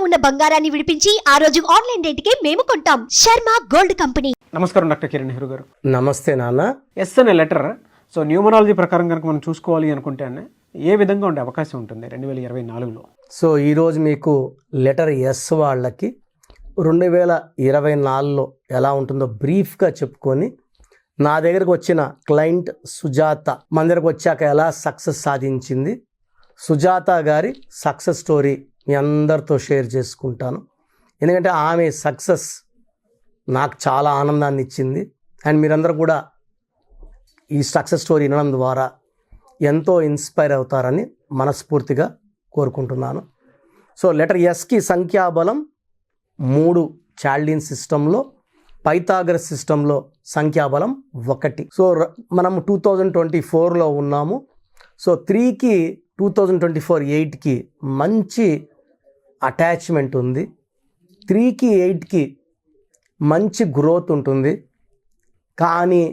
ఉన్న బంగారాన్ని విడిపించి ఆ రోజు ఆన్లైన్ రేటుకే మేము కొంటాం. Sharma gold company. నమస్కారం డాక్టర్ కిరణ్ నెహ్రూ గారు. నమస్తే నాన్న. ఎస్ అనే లెటర్ సో న్యూమరాలజీ ప్రకారం కనుక మనం చూసుకోవాలి అనుకుంటే ఏ విధంగా ఉండే అవకాశం ఉంటుంది 2024లో? సో ఈరోజు మీకు లెటర్ ఎస్ వాళ్ళకి 2024లో ఎలా ఉంటుందో బ్రీఫ్గా చెప్పుకొని, నా దగ్గరకు వచ్చిన క్లయింట్ సుజాత మన దగ్గరకు వచ్చాక ఎలా సక్సెస్ సాధించింది, సుజాత గారి సక్సెస్ స్టోరీ మీ అందరితో షేర్ చేసుకుంటాను. ఎందుకంటే ఆమె సక్సెస్ నాకు చాలా ఆనందాన్ని ఇచ్చింది. అండ్ మీరందరూ కూడా ఈ సక్సెస్ స్టోరీ వినడం ద్వారా ఎంతో ఇన్స్పైర్ అవుతారని మనస్ఫూర్తిగా కోరుకుంటున్నాను. సో లెటర్ ఎస్కి సంఖ్యాబలం 3, చాల్డిన్ సిస్టంలో, పైథాగరస్ సిస్టంలో సంఖ్యాబలం 1. సో మనం 2024లో ఉన్నాము. సో 3కి 2024 8కి మంచి అటాచ్మెంట్ ఉంది. 3కి 8కి మంచి గ్రోత్ ఉంటుంది. కానీ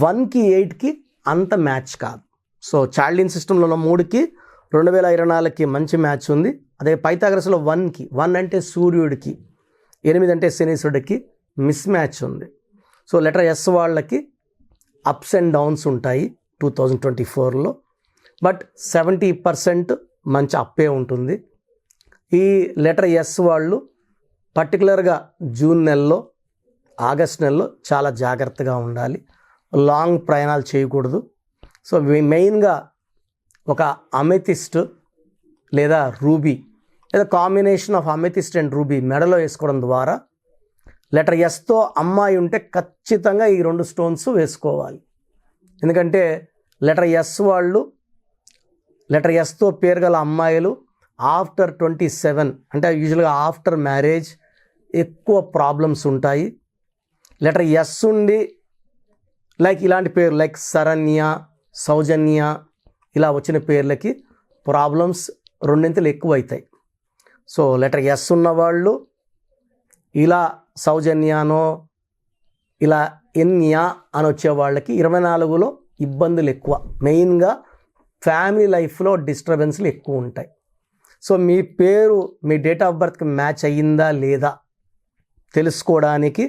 1కి 8కి అంత మ్యాచ్ కాదు. సో చాల్డిన్ సిస్టంలో ఉన్న 3కి 2024కి మంచి మ్యాచ్ ఉంది. అదే పైథాగరస్లో 1 అంటే సూర్యుడికి, 8 అంటే శనీశ్వరుడికి మిస్ మ్యాచ్ ఉంది. సో లెటర్ ఎస్ వాళ్ళకి అప్స్ అండ్ డౌన్స్ ఉంటాయి 2024లో. బట్ 70% మంచి అప్పే ఉంటుంది. ఈ లెటర్ ఎస్ వాళ్ళు పర్టికులర్గా జూన్ నెలలో, ఆగస్ట్ నెలలో చాలా జాగ్రత్తగా ఉండాలి. లాంగ్ ప్రయాణాలు చేయకూడదు. సో మెయిన్గా ఒక అమెథిస్ట్ లేదా రూబీ లేదా combination of amethyst and ruby మెడలో వేసుకోవడం ద్వారా, లెటర్ ఎస్తో అమ్మాయి ఉంటే ఖచ్చితంగా ఈ 2 స్టోన్స్ వేసుకోవాలి. ఎందుకంటే లెటర్ ఎస్ వాళ్ళు, లెటర్ ఎస్తో పేరు గల అమ్మాయిలు ఆఫ్టర్ 27 అంటే యూజువల్గా ఆఫ్టర్ మ్యారేజ్ ఎక్కువ ప్రాబ్లమ్స్ ఉంటాయి. లెటర్ ఎస్ ఉండి లైక్ ఇలాంటి పేరు లైక్ శరణ్య, సౌజన్య ఇలా వచ్చిన పేర్లకి ప్రాబ్లమ్స్ 2 ఎక్కువ అవుతాయి. సో లెటర్ ఎస్ ఉన్నవాళ్ళు ఇలా సౌజన్యానో ఇలా ఎన్యా అని వచ్చే వాళ్ళకి 24లో ఇబ్బందులు ఎక్కువ. మెయిన్గా ఫ్యామిలీ లైఫ్లో డిస్టర్బెన్స్లు ఎక్కువ ఉంటాయి. సో మీ పేరు మీ డేట్ ఆఫ్ బర్త్కి మ్యాచ్ అయ్యిందా లేదా తెలుసుకోవడానికి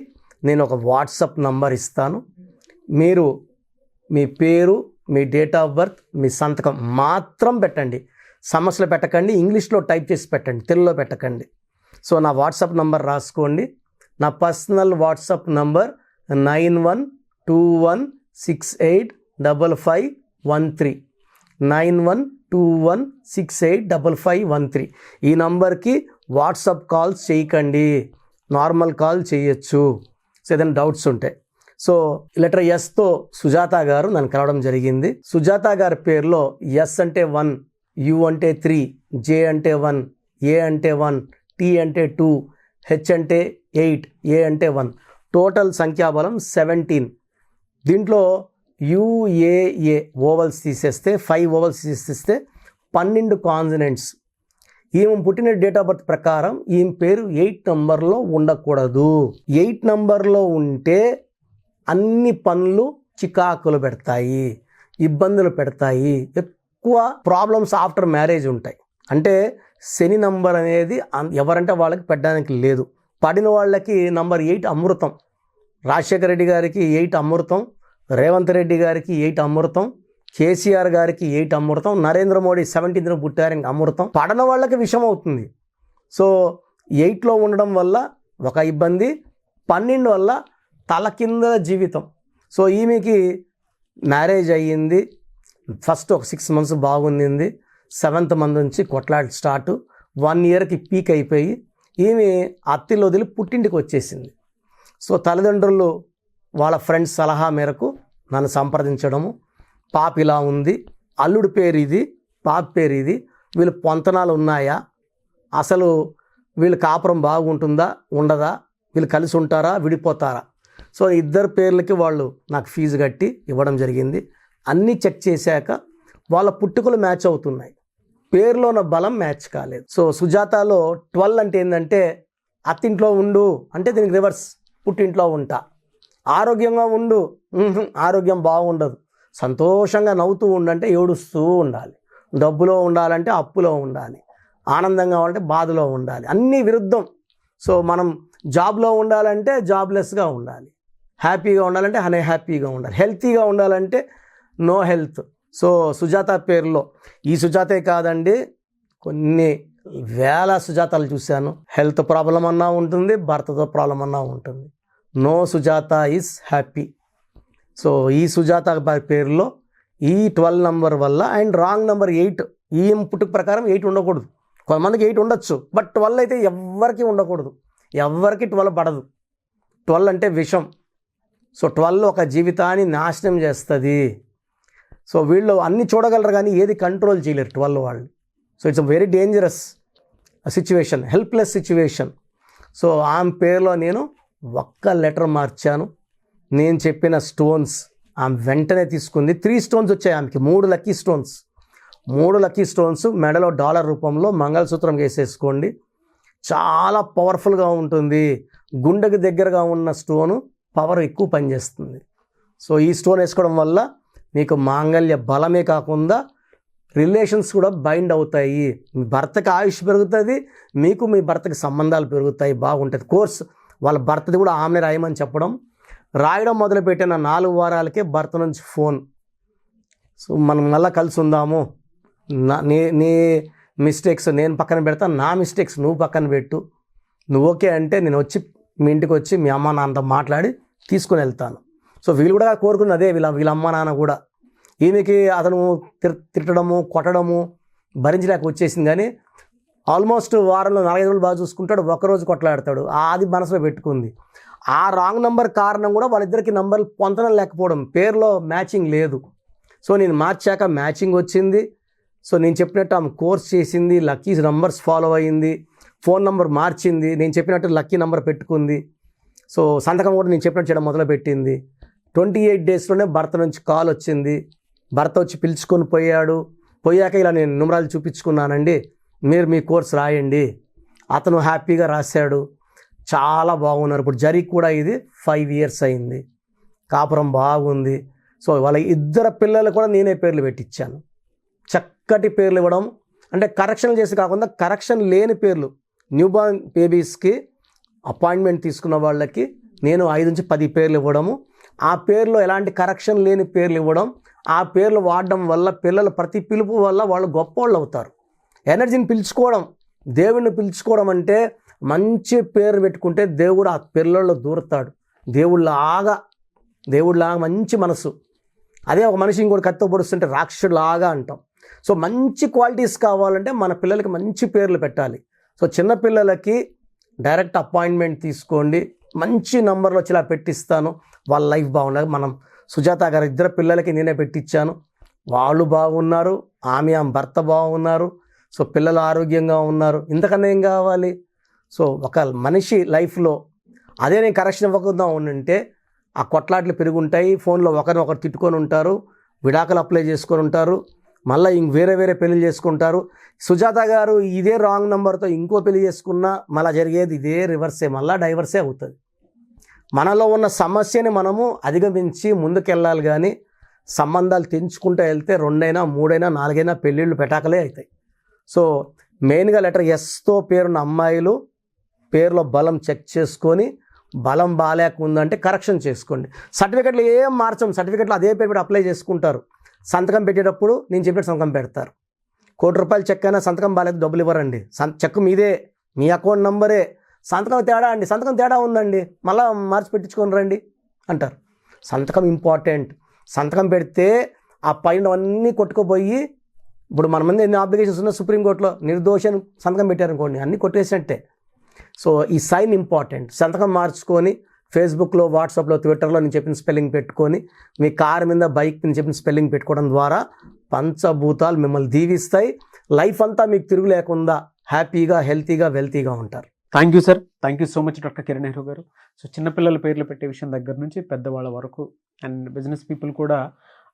నేను ఒక వాట్సాప్ నంబర్ ఇస్తాను. మీరు మీ పేరు, మీ డేట్ ఆఫ్ బర్త్, మీ సంతకం మాత్రం పెట్టండి. సమస్యలు పెట్టకండి, ఇంగ్లీష్లో టైప్ చేసి పెట్టండి, తెలుగులో పెట్టకండి. సో నా వాట్సాప్ నంబర్ రాసుకోండి. నా పర్సనల్ వాట్సాప్ నంబర్ 9121685513 9121685513. ఈ నంబర్కి వాట్సాప్ కాల్స్ చేయకండి, నార్మల్ కాల్ చేయొచ్చు సో ఏదైనా డౌట్స్ ఉంటాయి. సో లెటర్ ఎస్తో సుజాత గారు నన్ను కలవడం జరిగింది. సుజాత గారి పేరులో ఎస్ అంటే 1, యు అంటే 3, జే అంటే 1, ఏ అంటే 1, టీ అంటే 2, హెచ్ అంటే 8, ఏ అంటే 1. టోటల్ సంఖ్యాబలం 17. దీంట్లో యుఏఏ ఓవల్స్ తీసేస్తే 5 ఓవల్స్ తీసేస్తే 12 కాన్సనెంట్స్. ఈమె పుట్టిన డేట్ ఆఫ్ బర్త్ ప్రకారం ఈమె పేరు 8 నంబర్లో ఉండకూడదు. 8 నంబర్లో ఉంటే అన్ని పనులు చికాకులు పెడతాయి, ఇబ్బందులు పెడతాయి, ఎక్కువ ప్రాబ్లమ్స్ ఆఫ్టర్ మ్యారేజ్ ఉంటాయి. అంటే శని నంబర్ అనేది ఎవరంటే వాళ్ళకి పెట్టడానికి లేదు. పడిన వాళ్ళకి నంబర్ 8 అమృతం. రాజశేఖర రెడ్డి గారికి 8 అమృతం, రేవంత్ రెడ్డి గారికి 8 అమృతం, కేసీఆర్ గారికి 8 అమృతం, నరేంద్ర మోడీ 17th పుట్టారు అమృతం. పడన వాళ్ళకి విషం అవుతుంది. సో 8లో ఉండడం వల్ల ఒక ఇబ్బంది, 12 వల్ల తల కింద జీవితం. సో ఈమెకి మ్యారేజ్ అయ్యింది, ఫస్ట్ ఒక 6 months బాగుంది, 7th month నుంచి కొట్లాట స్టార్ట్, 1 yearకి పీక్ అయిపోయి ఈమె అత్తిలో వదిలి పుట్టింటికి వచ్చేసింది. సో తల్లిదండ్రులు వాళ్ళ ఫ్రెండ్స్ సలహా మేరకు నన్ను సంప్రదించడము, పాప ఇలా ఉంది, అల్లుడి పేరు ఇది, పాప పేరు ఇది, వీళ్ళు పొంతనాలు ఉన్నాయా, అసలు వీళ్ళు కాపురం బాగుంటుందా ఉండదా, వీళ్ళు కలిసి ఉంటారా విడిపోతారా. సో 2 పేర్లకి వాళ్ళు నాకు ఫీజు కట్టి ఇవ్వడం జరిగింది. అన్నీ చెక్ చేశాక వాళ్ళ పుట్టుకలు మ్యాచ్ అవుతున్నాయి, పేరులో ఉన్న బలం మ్యాచ్ కాలేదు. సో సుజాతలో 12 అంటే ఏంటంటే అత్తింట్లో ఉండు అంటే దీనికి రివర్స్, పుట్టింట్లో ఉంటా. ఆరోగ్యంగా ఉండు, ఆరోగ్యం బాగుండదు. సంతోషంగా నవ్వుతూ ఉండంటే ఏడుస్తూ ఉండాలి. డబ్బులో ఉండాలంటే అప్పులో ఉండాలి. ఆనందంగా ఉండాలంటే బాధలో ఉండాలి, అన్నీ విరుద్ధం. సో మనం జాబ్లో ఉండాలంటే జాబ్లెస్గా ఉండాలి, హ్యాపీగా ఉండాలంటే హ్యాపీగా ఉండాలి, హెల్తీగా ఉండాలంటే నో హెల్త్. సో సుజాత పేరులో ఈ సుజాతే కాదండి, కొన్ని వేల సుజాతాలు చూశాను. హెల్త్ ప్రాబ్లం అన్నా ఉంటుంది, భర్తతో ప్రాబ్లం అన్నా ఉంటుంది. No Sujatha is happy. So ఈ సుజాత పేరులో ఈ 12 నంబర్ వల్ల అండ్ రాంగ్ నెంబర్ 8, ఈ పుట్టుక ప్రకారం 8 ఉండకూడదు. కొంతమందికి 8 ఉండొచ్చు, బట్ 12 అయితే ఎవ్వరికి ఉండకూడదు, ఎవ్వరికి 12 పడదు. 12 అంటే విషం. సో 12 ఒక జీవితాన్ని నాశనం చేస్తుంది. సో వీళ్ళు అన్ని చూడగలరు కానీ ఏది కంట్రోల్ చేయలేరు 12 వాళ్ళు. So it's a very dangerous situation, helpless situation. So ఆమె పేరులో నేను ఒక్క లెటర్ మార్చాను. నేను చెప్పిన స్టోన్స్ ఆమె వెంటనే తీసుకుంది. 3 స్టోన్స్ వచ్చాయి ఆమెకి, 3 లక్కీ స్టోన్స్. 3 లక్కీ స్టోన్స్ మెడలో డాలర్ రూపంలో మంగళసూత్రం వేసేసుకోండి. చాలా పవర్ఫుల్గా ఉంటుంది. గుండెకి దగ్గరగా ఉన్న స్టోను పవర్ ఎక్కువ పనిచేస్తుంది. సో ఈ స్టోన్ వేసుకోవడం వల్ల మీకు మాంగళ్య బలమే కాకుండా రిలేషన్స్ కూడా బైండ్ అవుతాయి. మీ భర్తకి ఆయుష్ పెరుగుతుంది, మీకు మీ భర్తకి సంబంధాలు పెరుగుతాయి, బాగుంటుంది. కోర్స్ వాళ్ళ భర్తది కూడా ఆమె రాయమని చెప్పడం, రాయడం మొదలుపెట్టిన 4 వారాలకే భర్త నుంచి ఫోన్. సో మనం మళ్ళీ కలిసి ఉందాము, నీ మిస్టేక్స్ నేను పక్కన పెడతా, నా మిస్టేక్స్ నువ్వు పక్కన పెట్టు, నువ్వు ఓకే అంటే నేను వచ్చి మీ ఇంటికి వచ్చి మీ అమ్మ నాన్నతో మాట్లాడి తీసుకుని వెళ్తాను. సో వీళ్ళు కూడా కోరుకున్నదే, వీళ్ళ అమ్మ నాన్న కూడా. ఈమెకి అతను తిట్టడము కొట్టడము భరించలేక వచ్చేసింది. కానీ ఆల్మోస్ట్ వారంలో 4-5 రోజులు బాగా చూసుకుంటాడు, ఒక్కరోజు కొట్లాడతాడు. అది మనసులో పెట్టుకుంది. ఆ రాంగ్ నంబర్ కారణం కూడా వాళ్ళిద్దరికి నంబర్లు పొంతనం లేకపోవడం, పేరులో మ్యాచింగ్ లేదు. సో నేను మార్చాక మ్యాచింగ్ వచ్చింది. సో నేను చెప్పినట్టు ఆమె కోర్స్ చేసింది, లక్కీ నంబర్స్ ఫాలో అయ్యింది, ఫోన్ నెంబర్ మార్చింది, నేను చెప్పినట్టు లక్కీ నెంబర్ పెట్టుకుంది. సో సంతకం కూడా నేను చెప్పినట్టు చేయడం మొదలుపెట్టింది. 28 డేస్లోనే భర్త నుంచి కాల్ వచ్చింది. భర్త వచ్చి పిలుచుకొని పోయాక ఇలా నేను numerals చూపించుకున్నానండి, మీరు మీ కోర్స్ రాయండి. అతను హ్యాపీగా రాశాడు, చాలా బాగున్నారు. ఇప్పుడు జరిగి కూడా ఇది 5 years అయింది, కాపురం బాగుంది. సో వాళ్ళ 2 పిల్లలు కూడా నేనే పేర్లు పెట్టించాను. చక్కటి పేర్లు ఇవ్వడం అంటే కరెక్షన్లు చేసి కాకుండా కరెక్షన్ లేని పేర్లు. న్యూబార్న్ బేబీస్కి అపాయింట్మెంట్ తీసుకున్న వాళ్ళకి నేను 5 నుంచి 10 పేర్లు ఇవ్వడము, ఆ పేర్లో ఎలాంటి కరెక్షన్ లేని పేర్లు ఇవ్వడం, ఆ పేర్లు వాడడం వల్ల పిల్లలు ప్రతి పిలుపు వల్ల వాళ్ళు గొప్పవాళ్ళు అవుతారు. ఎనర్జీని పిలుచుకోవడం, దేవుడిని పిలుచుకోవడం అంటే మంచి పేరు పెట్టుకుంటే దేవుడు ఆ పిల్లల్లో దూరతాడు. దేవుళ్ళలాగా మంచి మనసు. అదే ఒక మనిషి ఇంకోటి కత్తితో పొడుస్తుంటే రాక్షసులాగా అంటాం. సో మంచి క్వాలిటీస్ కావాలంటే మన పిల్లలకి మంచి పేర్లు పెట్టాలి. సో చిన్నపిల్లలకి డైరెక్ట్ అపాయింట్మెంట్ తీసుకోండి, మంచి నంబర్లు వచ్చి ఇలా పెట్టిస్తాను, వాళ్ళ లైఫ్ బాగుండాలి. మనం సుజాత గారు 2 పిల్లలకి నేనే పెట్టించాను, వాళ్ళు బాగున్నారు, ఆమె భర్త బాగున్నారు. సో పిల్లలు ఆరోగ్యంగా ఉన్నారు, ఇంతకన్నా ఏం కావాలి? సో ఒక మనిషి లైఫ్లో అదే నేను కరెక్షన్ ఇవ్వకుండా ఉంటే ఆ కొట్లాట్లు పెరుగుంటాయి, ఫోన్లో ఒకరినొకరు తిట్టుకొని ఉంటారు, విడాకులు అప్లై చేసుకొని ఉంటారు, మళ్ళీ వేరే పెళ్లి చేసుకుంటారు. సుజాత గారు ఇదే రాంగ్ నెంబర్తో ఇంకో పెళ్లి చేసుకున్నా మళ్ళీ జరిగేది ఇదే రివర్సే, మళ్ళీ డైవర్సే అవుతుంది. మనలో ఉన్న సమస్యని మనము అధిగమించి ముందుకెళ్ళాలి. కానీ సంబంధాలు తెంచుకుంటూ వెళ్తే 2 అయినా 3 అయినా 4 అయినా పెళ్ళిళ్ళు పెటాకలే అవుతాయి. సో మెయిన్గా లెటర్ ఎస్తో పేరున్న అమ్మాయిలు పేరులో బలం చెక్ చేసుకొని, బలం బాగాలేకుందంటే కరెక్షన్ చేసుకోండి. సర్టిఫికెట్లు ఏం మార్చం, సర్టిఫికెట్లు అదే పేరు పెట్టి అప్లై చేసుకుంటారు. సంతకం పెట్టేటప్పుడు నేను చెప్పినట్టు సంతకం పెడతారు. ₹1,00,000 చెక్ అయినా సంతకం బాగాలేదు డబ్బులు ఇవ్వరండి. చెక్ మీదే, మీ అకౌంట్ నంబరే, సంతకం తేడా ఉందండి, మళ్ళీ మార్చి పెట్టించుకొని రండి అంటారు. సంతకం ఇంపార్టెంట్. సంతకం పెడితే ఆ పైన అన్నీ కొట్టుకుపోయి, ఇప్పుడు మన మంది ఎన్ని అప్లికేషన్స్ ఉన్నా సుప్రీంకోర్టులో నిర్దోషం సంతకం పెట్టారనుకోండి, అన్నీ కొట్టేసినట్టే. సో ఈ సైన్ ఇంపార్టెంట్. సంతకం మార్చుకొని ఫేస్బుక్లో, వాట్సాప్లో, ట్విట్టర్లో నేను చెప్పిన స్పెల్లింగ్ పెట్టుకొని, మీ కారు మీద, బైక్ మీద చెప్పిన స్పెల్లింగ్ పెట్టుకోవడం ద్వారా పంచభూతాలు మిమ్మల్ని దీవిస్తాయి. లైఫ్ అంతా మీకు తిరుగు లేకుండా హ్యాపీగా, హెల్తీగా, వెల్తీగా ఉంటారు. Thank you sir, thank you so much doctor Kiran Nehru గారు. సో చిన్నపిల్లల పేర్లు పెట్టే విషయం దగ్గర నుంచి పెద్దవాళ్ళ వరకు అండ్ బిజినెస్ పీపుల్ కూడా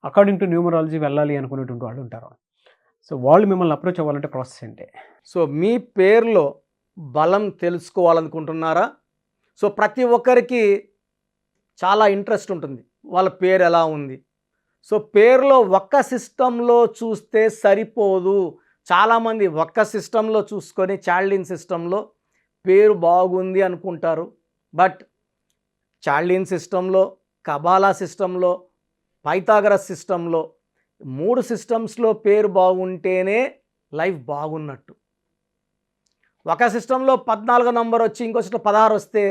అకార్డింగ్ టు న్యూమరాలజీ వెళ్ళాలి అనుకునేటువంటి వాళ్ళు ఉంటారు. సో వాళ్ళు మిమ్మల్ని అప్రోచ్ అవ్వాలంటే ప్రాసెస్ ఏంటి? సో మీ పేరులో బలం తెలుసుకోవాలనుకుంటున్నారా? సో ప్రతి ఒక్కరికి చాలా ఇంట్రెస్ట్ ఉంటుంది, వాళ్ళ పేరు ఎలా ఉంది. సో పేరులో ఒక్క సిస్టంలో చూస్తే సరిపోదు, చాలామంది ఒక్క సిస్టంలో చూసుకొని చాల్డిన్ సిస్టంలో పేరు బాగుంది అనుకుంటారు. బట్ చాల్డిన్ సిస్టంలో, కబాలా సిస్టంలో, పైథాగరస్ సిస్టంలో 3 సిస్టమ్స్లో పేరు బాగుంటేనే లైఫ్ బాగున్నట్టు. ఒక సిస్టంలో 14 నంబర్ వచ్చి ఇంకో సిస్టంలో 16 వస్తే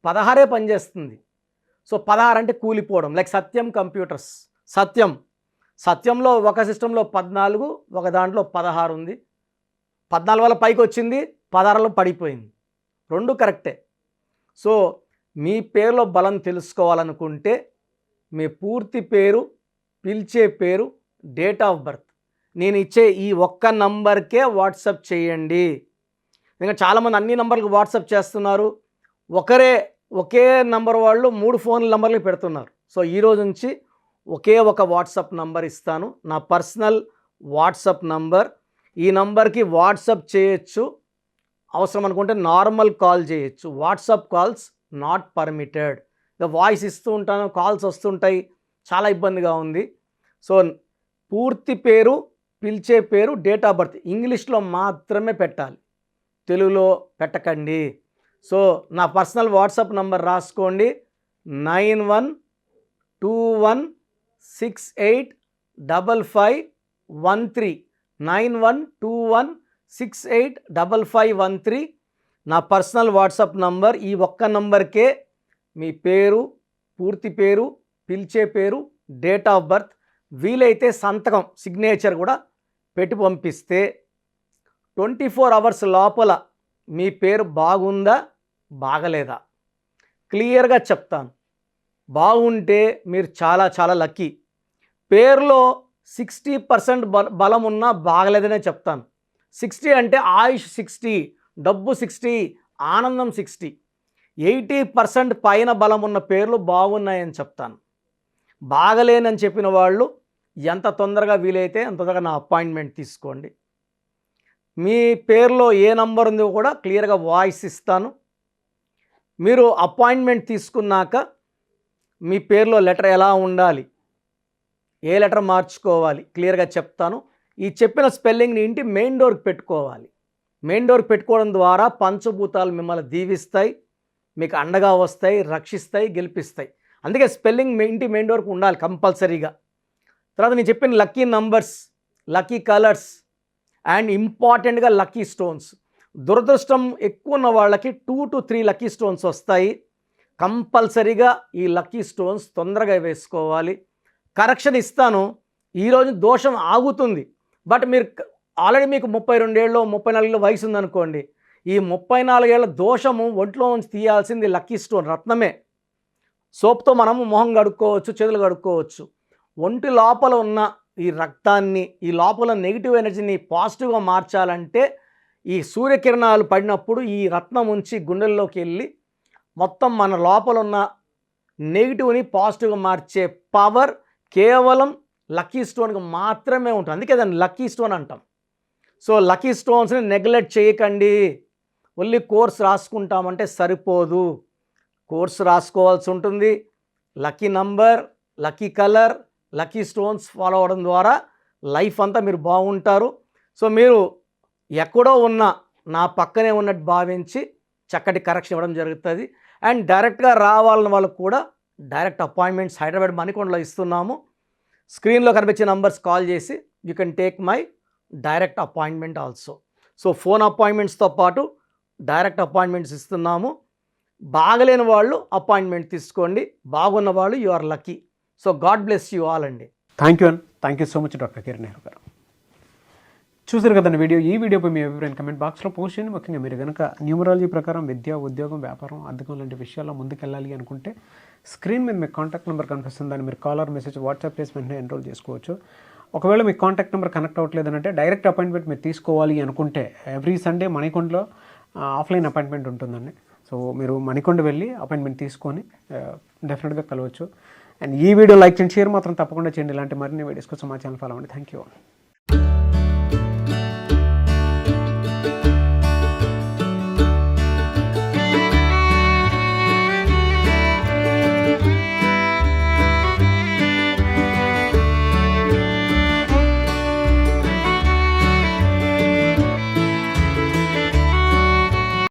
16 పనిచేస్తుంది. సో 16 అంటే కూలిపోవడం. లైక్ సత్యం కంప్యూటర్స్, సత్యంలో ఒక సిస్టంలో 14, ఒక దాంట్లో 16 ఉంది. 14 వల్ల పైకి వచ్చింది, 16లో పడిపోయింది. 2 కరెక్టే. సో మీ పేరులో బలం తెలుసుకోవాలనుకుంటే మీ పూర్తి పేరు, పిలిచే పేరు, డేట్ ఆఫ్ బర్త్ నేను ఇచ్చే ఈ ఒక్క నంబర్కే వాట్సాప్ చేయండి. ఇంకా చాలామంది అన్ని నంబర్లకు వాట్సాప్ చేస్తున్నారు. ఒకే నంబర్ వాళ్ళు 3 ఫోన్ నంబర్లు పెడుతున్నారు. సో ఈరోజు నుంచి ఒకే ఒక వాట్సాప్ నంబర్ ఇస్తాను, నా పర్సనల్ వాట్సాప్ నంబర్. ఈ నంబర్కి వాట్సాప్ చేయొచ్చు, అవసరం అనుకుంటే నార్మల్ కాల్ చేయొచ్చు. WhatsApp calls not permitted. Voice ఇస్తూ ఉంటాను, కాల్స్ వస్తుంటాయి, చాలా ఇబ్బందిగా ఉంది. సో పూర్తి పేరు, పిలిచే పేరు, డేట్ ఆఫ్ బర్త్ ఇంగ్లీష్లో మాత్రమే పెట్టాలి, తెలుగులో పెట్టకండి. సో నా పర్సనల్ వాట్సాప్ నంబర్ రాసుకోండి, 9121685513 9121685513 నా పర్సనల్ వాట్సాప్ నంబర్. ఈ ఒక్క నంబర్కే మీ పేరు, పూర్తి పేరు, పిలిచే పేరు, డేట్ ఆఫ్ బర్త్, వీలైతే సంతకం, సిగ్నేచర్ కూడా పెట్టి పంపిస్తే 24 అవర్స్ లోపల మీ పేరు బాగుందా బాగలేదా క్లియర్గా చెప్తాను. బాగుంటే మీరు చాలా చాలా లక్కీ. పేరులో 60% బలం ఉన్నా బాగలేదనే చెప్తాను. 60 అంటే ఆయుష్ 60, డబ్బు 60, ఆనందం 60. 80% పైన బలం ఉన్న పేర్లు బాగున్నాయని చెప్తాను. బాగలేనని చెప్పిన వాళ్ళు ఎంత తొందరగా వీలైతే అంత తొందరగా నా అపాయింట్మెంట్ తీసుకోండి. మీ పేరులో ఏ నంబర్ ఉందో కూడా క్లియర్గా వాయిస్ ఇస్తాను. మీరు అపాయింట్మెంట్ తీసుకున్నాక మీ పేరులో లెటర్ ఎలా ఉండాలి, ఏ లెటర్ మార్చుకోవాలి క్లియర్గా చెప్తాను. ఈ చెప్పిన స్పెల్లింగ్ని ఇంటి మెయిన్ డోర్కి పెట్టుకోవాలి. మెయిన్ డోర్కి పెట్టుకోవడం ద్వారా పంచభూతాలు మిమ్మల్ని దీవిస్తాయి, మీకు అండగా వస్తాయి, రక్షిస్తాయి, గెలిపిస్తాయి. అందుకే స్పెల్లింగ్ ఇంటి మెయిన్ డోర్కి ఉండాలి కంపల్సరీగా. తర్వాత నేను చెప్పిన lucky numbers, lucky colours and ఇంపార్టెంట్గా లక్కీ స్టోన్స్. దురదృష్టం ఎక్కువ ఉన్న వాళ్ళకి 2 to 3 లక్కీ స్టోన్స్ వస్తాయి. కంపల్సరీగా ఈ లక్కీ స్టోన్స్ తొందరగా వేసుకోవాలి. కరెక్షన్ ఇస్తాను. ఈరోజు దోషం ఆగుతుంది. బట్ మీరు ఆల్రెడీ మీకు 32 ఏళ్ళు 34 ఏళ్ళ వయసు ఉందనుకోండి, ఈ 34 ఏళ్ళ దోషము ఒంట్లో నుంచి తీయాల్సింది లక్కీ స్టోన్, రత్నమే. సోప్తో మనము మొహం కడుక్కోవచ్చు, చేతులు కడుక్కోవచ్చు. ఒంటి లోపల ఉన్న ఈ రక్తాన్ని, ఈ లోపల నెగిటివ్ ఎనర్జీని పాజిటివ్గా మార్చాలంటే ఈ సూర్యకిరణాలు పడినప్పుడు ఈ రత్నం ఉంచి గుండెల్లోకి వెళ్ళి మొత్తం మన లోపల ఉన్న నెగిటివ్ని పాజిటివ్గా మార్చే పవర్ కేవలం లక్కీ స్టోన్కి మాత్రమే ఉంటుంది. అందుకే దాన్ని లక్కీ స్టోన్ అంటాం. సో లక్కీ స్టోన్స్ని నెగ్లెక్ట్ చేయకండి. ఓన్లీ కోర్స్ రాసుకుంటామంటే సరిపోదు, కోర్స్ రాసుకోవాల్సి ఉంటుంది. Lucky number, lucky colour, lucky stones follow అవ్వడం ద్వారా లైఫ్ అంతా మీరు బాగుంటారు. సో మీరు ఎక్కడో ఉన్న నా పక్కనే ఉన్నట్టు భావించి చక్కటి కరెక్షన్ ఇవ్వడం జరుగుతుంది. అండ్ డైరెక్ట్గా రావాలని వాళ్ళకు కూడా డైరెక్ట్ అపాయింట్మెంట్స్ హైదరాబాద్ మణికొండలో ఇస్తున్నాము. స్క్రీన్లో కనిపించే నంబర్స్ కాల్ చేసి you can take my direct appointment also. So phone అపాయింట్మెంట్స్తో పాటు డైరెక్ట్ అపాయింట్మెంట్స్ ఇస్తున్నాము. బాగలేని వాళ్ళు అపాయింట్మెంట్ తీసుకోండి, బాగున్న వాళ్ళు you are lucky. So God bless you all అండి. Thank you so much doctor Kiran Nehru గారు. చూసారు కదండి వీడియో. ఈ వీడియోపై మీ అభిప్రాయం కమెంట్ బాక్స్లో పోస్ట్ చేయండి. ముఖ్యంగా మీరు కనుక న్యూమరాలజీ ప్రకారం విద్య, ఉద్యోగం, వ్యాపారం, అద్దెకం లాంటి విషయాల్లో ముందుకెళ్ళాలి అనుకుంటే స్క్రీన్ మీద మీ కాంటాక్ట్ నెంబర్ కనిపిస్తుంది. దాన్ని మీరు కాలర్ మెసేజ్ వాట్సాప్ చేసి వెంటనే ఎన్రోల్ చేసుకోవచ్చు. ఒకవేళ మీ కాంటాక్ట్ నెంబర్ కనెక్ట్ అవ్వట్లేదంటే డైరెక్ట్ అపాయింట్మెంట్ మీరు తీసుకోవాలి అనుకుంటే ఎవ్రీ సండే మణికొండలో ఆఫ్లైన్ అపాయింట్మెంట్ ఉంటుందండి. సో మీరు మణికొండ వెళ్ళి అపాయింట్మెంట్ తీసుకొని డెఫినెట్గా కలవచ్చు. అండ్ ఈ వీడియో లైక్ చేయండి, షేర్ మాత్రం తప్పకుండా చేయండి. ఇలాంటి మరిన్ని వీడియోస్ కోసం మా ఛానల్ ఫాలో అవ్వండి. Thank you.